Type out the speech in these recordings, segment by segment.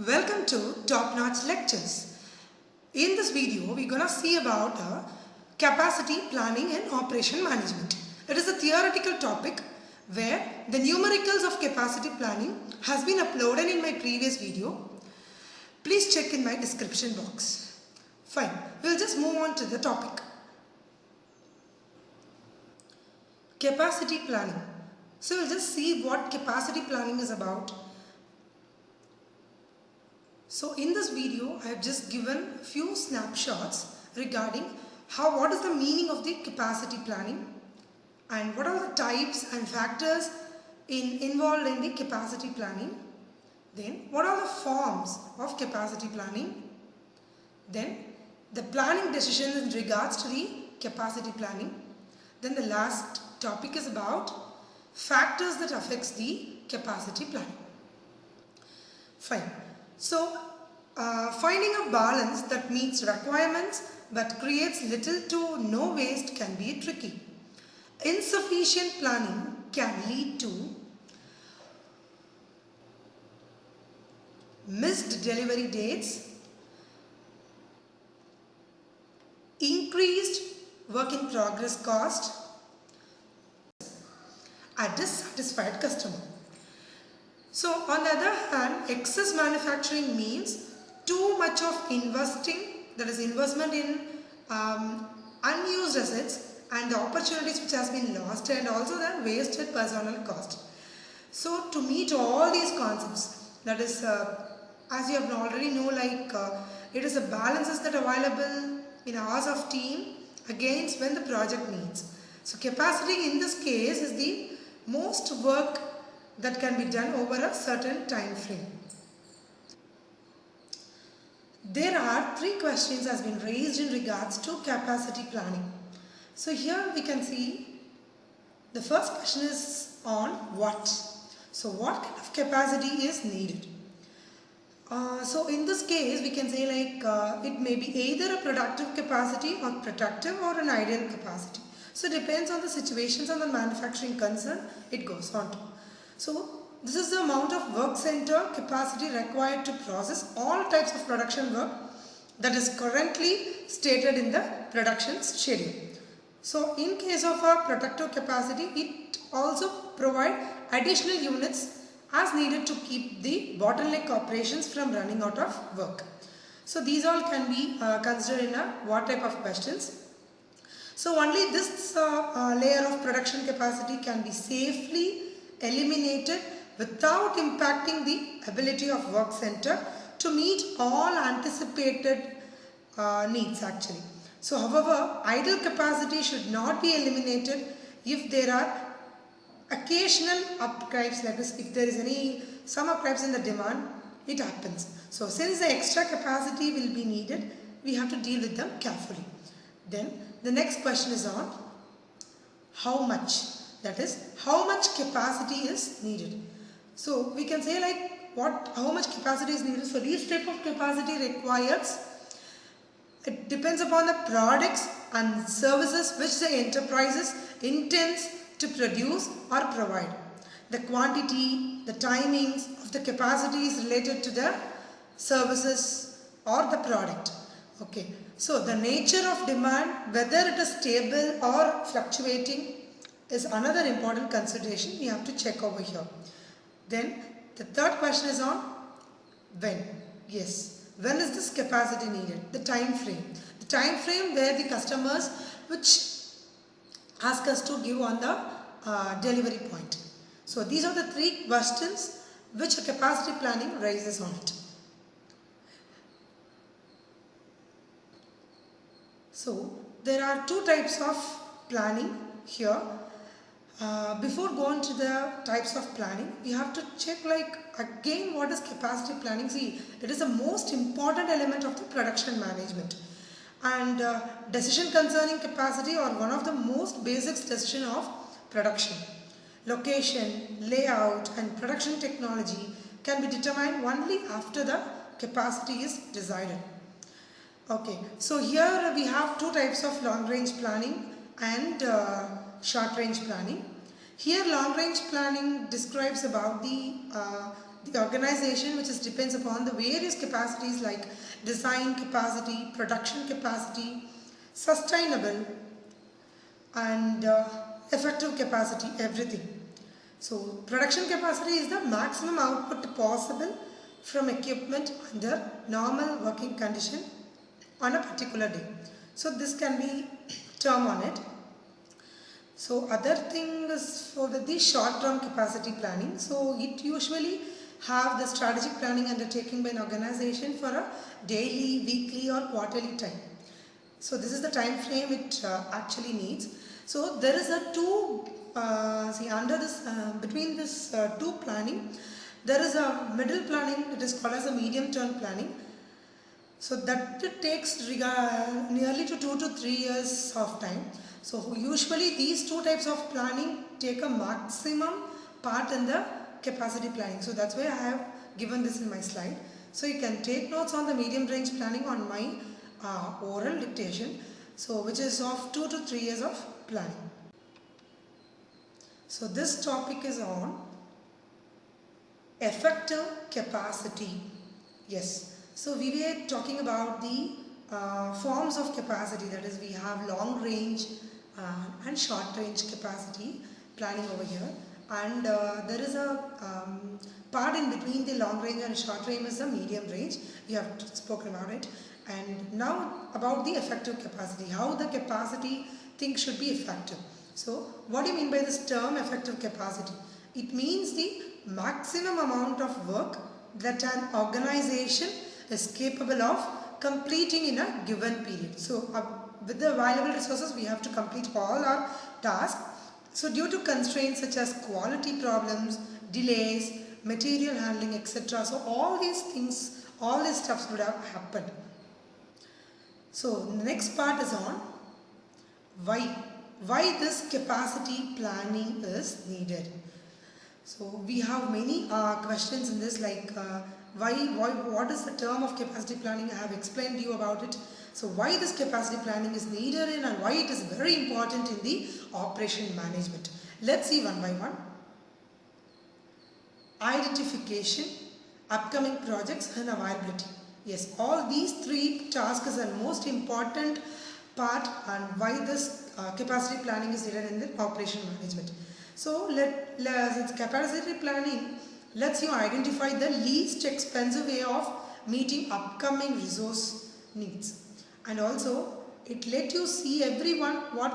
Welcome to Top Notch Lectures. In this video, we're going to see about capacity planning and operation management. It is a theoretical topic where the numericals of capacity planning has been uploaded in my previous video. Please check in my description box. Fine, we'll just move on to the topic. Capacity planning. So we'll just see what capacity planning is about. So in this video, I have just given a few snapshots regarding what is the meaning of the capacity planning and what are the types and factors involved in the capacity planning. Then what are the forms of capacity planning. Then the planning decisions in regards to the capacity planning. Then the last topic is about factors that affects the capacity planning. Fine. So, finding a balance that meets requirements but creates little to no waste can be tricky. Insufficient planning can lead to missed delivery dates, increased work in progress cost, a dissatisfied customer. So on the other hand, excess manufacturing means too much of investing, that is investment in unused assets and the opportunities which has been lost, and also the wasted personnel cost. So to meet all these concepts, that is as you have already know, it is the balances that are available in hours of team against when the project needs. So capacity in this case is the most work that can be done over a certain time frame. There are three questions has been raised in regards to capacity planning. So here we can see the first question is on what. So what kind of capacity is needed? So in this case we can say it may be either a productive capacity or productive or an ideal capacity. So it depends on the situations and the manufacturing concern it goes on to. So this is the amount of work center capacity required to process all types of production work that is currently stated in the production schedule. So in case of a productive capacity, it also provides additional units as needed to keep the bottleneck operations from running out of work. So these all can be considered in a what type of questions. So only this layer of production capacity can be safely eliminated without impacting the ability of work center to meet all anticipated needs actually. So however, idle capacity should not be eliminated if there are occasional updrives, like this, if there is some updrives in the demand, it happens. So since the extra capacity will be needed, we have to deal with them carefully. Then the next question is on how much. That is, how much capacity is needed. So we can say how much capacity is needed. So each type of capacity requires, it depends upon the products and services which the enterprises intends to produce or provide. The quantity, the timings of the capacity is related to the services or the product. Okay. So the nature of demand, whether it is stable or fluctuating, is another important consideration we have to check over here. Then the third question is on when. Yes, when is this capacity needed? The time frame. The time frame where the customers which ask us to give on the delivery point. So these are the three questions which a capacity planning raises on it. So there are two types of planning here. Before going to the types of planning, we have to check again what is capacity planning. See, it is the most important element of the production management, and decision concerning capacity are one of the most basic decision of production. Location, layout and production technology can be determined only after the capacity is decided. Okay, so here we have two types of long range planning and short range planning. Here long range planning describes about the organization, which is depends upon the various capacities like design capacity, production capacity, sustainable and effective capacity, everything. So production capacity is the maximum output possible from equipment under normal working condition on a particular day. So this can be term on it. So other thing is for the short-term capacity planning. So it usually have the strategic planning undertaken by an organization for a daily, weekly or quarterly time. So this is the time frame it actually needs. So there is a between this two planning, there is a middle planning. It is called as a medium term planning. So that it takes nearly to 2 to 3 years of time. So usually these two types of planning take a maximum part in the capacity planning. So that's why I have given this in my slide. So you can take notes on the medium range planning on my oral dictation. So which is of 2 to 3 years of planning. So this topic is on effective capacity. Yes. So we were talking about the forms of capacity, that is we have long range and short range capacity planning over here, and there is a part in between the long range and short range is the medium range. We have spoken about it. And now about the effective capacity, how the capacity thing should be effective. So what do you mean by this term effective capacity? It means the maximum amount of work that an organization is capable of completing in a given period. So with the available resources we have to complete all our tasks. So due to constraints such as quality problems, delays, material handling, etc. So all these things, all these stuffs would have happened. So the next part is on why this capacity planning is needed. So we have many questions in this, like what is the term of capacity planning? I have explained to you about it. So why this capacity planning is needed and why it is very important in the operation management. Let's see one by one. Identification, upcoming projects and availability. Yes, all these three tasks are most important part and why this capacity planning is needed in the operation management. So since capacity planning lets you identify the least expensive way of meeting upcoming resource needs, and also it let you see everyone will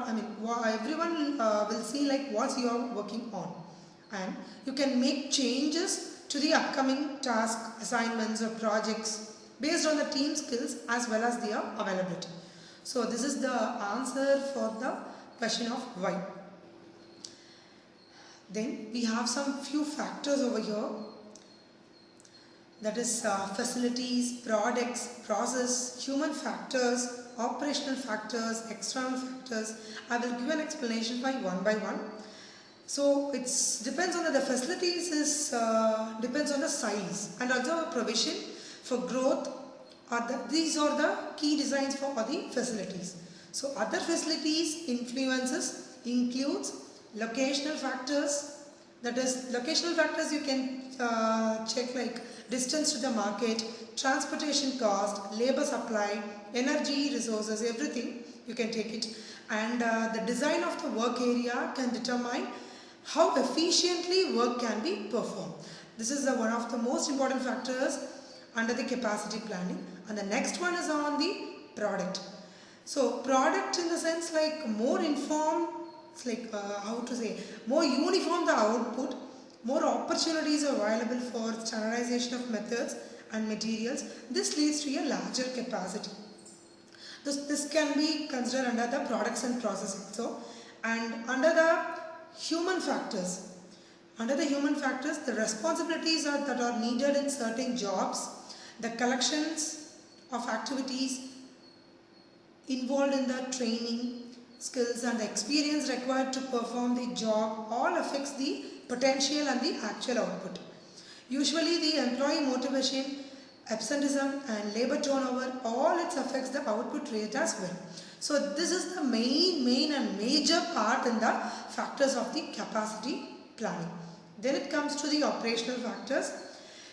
see like what you are working on, and you can make changes to the upcoming task assignments or projects based on the team skills as well as their availability. So this is the answer for the question of why. Then we have some few factors over here, that is facilities, products, process, human factors, operational factors, external factors. I will give an explanation by one. So it depends on the facilities depends on the size and also provision for growth. These are the key designs for the facilities. So other facilities influences includes locational factors. That is locational factors you can check like distance to the market, transportation cost, labor supply, energy resources, everything you can take it. And the design of the work area can determine how efficiently work can be performed. This is one of the most important factors under the capacity planning. And the next one is on the product. So product in the sense like more informed, it's like more uniform the output, more opportunities are available for standardization of methods and materials. This leads to a larger capacity. This can be considered under the products and processes. So, and under the human factors. Under the human factors, the responsibilities that are needed in certain jobs, the collections of activities involved in the training, skills and the experience required to perform the job all affects the potential and the actual output. Usually the employee motivation, absenteeism and labor turnover, all it affects the output rate as well. So this is the main and major part in the factors of the capacity planning. Then it comes to the operational factors.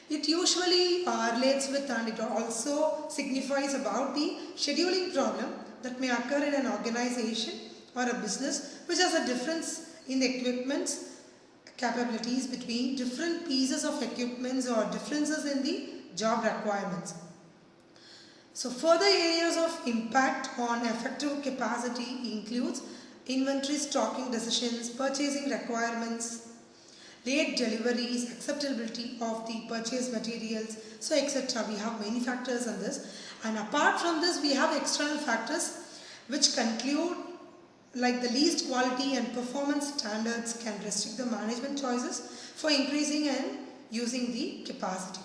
It usually relates with and it also signifies about the scheduling problem that may occur in an organization or a business which has a difference in the equipments capabilities between different pieces of equipments or differences in the job requirements. So further areas of impact on effective capacity includes inventory stocking decisions, purchasing requirements, late deliveries, acceptability of the purchased materials, so etc. We have many factors on this, and apart from this we have external factors which conclude like the least quality and performance standards can restrict the management choices for increasing and using the capacity.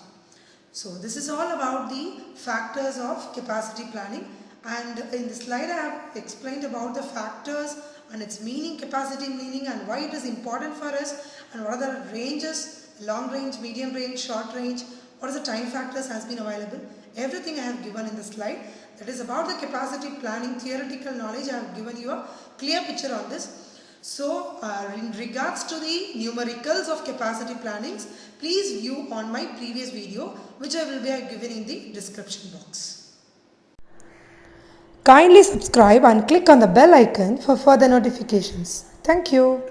So this is all about the factors of capacity planning, and in the slide I have explained about the factors and its meaning, capacity meaning, and why it is important for us, and what are the ranges, long range, medium range, short range, what is the time factors has been available. Everything I have given in the slide. That is about the capacity planning theoretical knowledge. I have given you a clear picture on this. So in regards to the numericals of capacity plannings, please view on my previous video which I will be given in the description box. Kindly subscribe and click on the bell icon for further notifications. Thank you.